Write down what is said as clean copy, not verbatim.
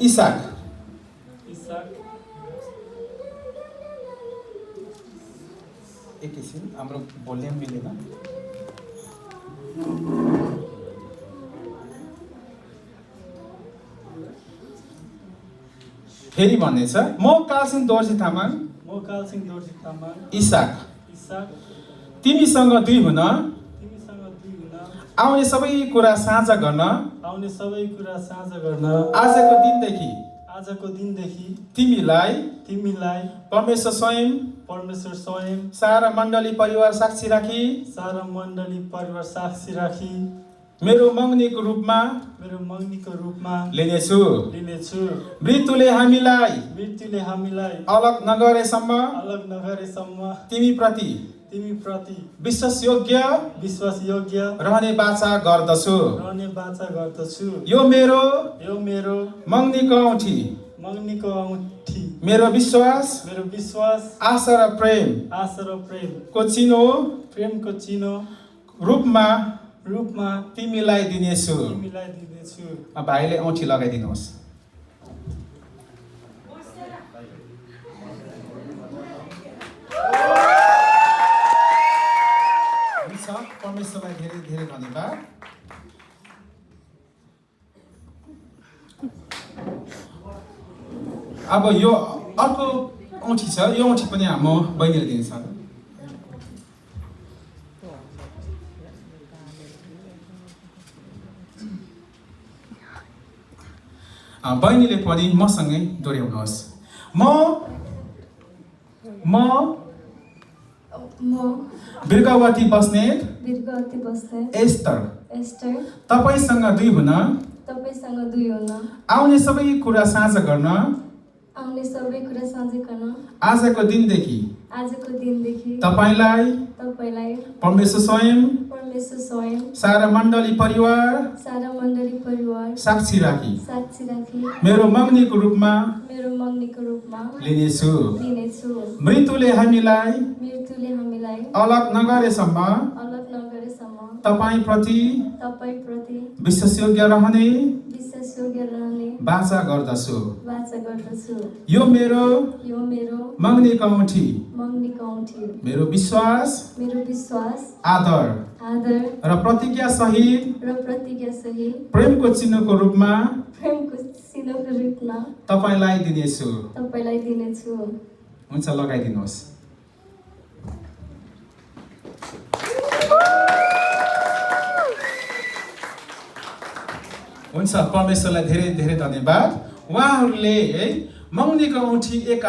Isaac एकैछिन हाम्रो volume मिलेन फेरि भन्नेछ म कालसिंह दोर्जी तामाङ इसाक तिमीसँग दुई हुन आउने सबै कुरा साझा गर्न आजको दिनदेखि तिमीलाई परमेश्वर स्वयं सारा मण्डली परिवार साक्षी राखी मेरो मङ्गनीको रूपमा लिनेछु मृत्युले हामीलाई अलग नगरेसम्म तिमीप्रति विश्वासयोग्य रहने बाचा गर्दछु यो मेरो मङ्गनीको औँठी मेरो विश्वास आशा र प्रेमको चिनो रूपमा तिमीलाई दिनेछु भाइले औँठी लगाइदिनुहोस् परमेश्वरलाई धेरै धेरै धन्यवाद अब यो अर्को औँठी छ यो औँठी पनि हाम्रो बहिनीले दिन्छ बहिनीले पनि मसँगै दोहोऱ्याउनुहोस् म बिर्गावती बस्नेत एस्टर तपाईसँग दुई हुन आउने सबै कुरा साझा गर्न आजको दिनदेखि तपाईलाई परमेश्वर स्वयं सारा मण्डली परिवार साक्षी राखी मेरो मङ्गनीको रूपमा लिनेछु मृत्युले हामीलाई अलग नगरेसम्म तपाईप्रति विश्वासयोग्य रहने बाचा गर्दछु यो मेरो मङ्गनीको औँठी मेरो विश्वास आदर र प्रतिज्ञा सहित प्रेमको चिन्हको रूपमा तपाईलाई दिनेछु हुन्छ लगाइदिनुहोस् हुन्छ परमेश्वरलाई धेरै धेरै धन्यवाद उहाँहरूले मङ्गनीको औँठी एक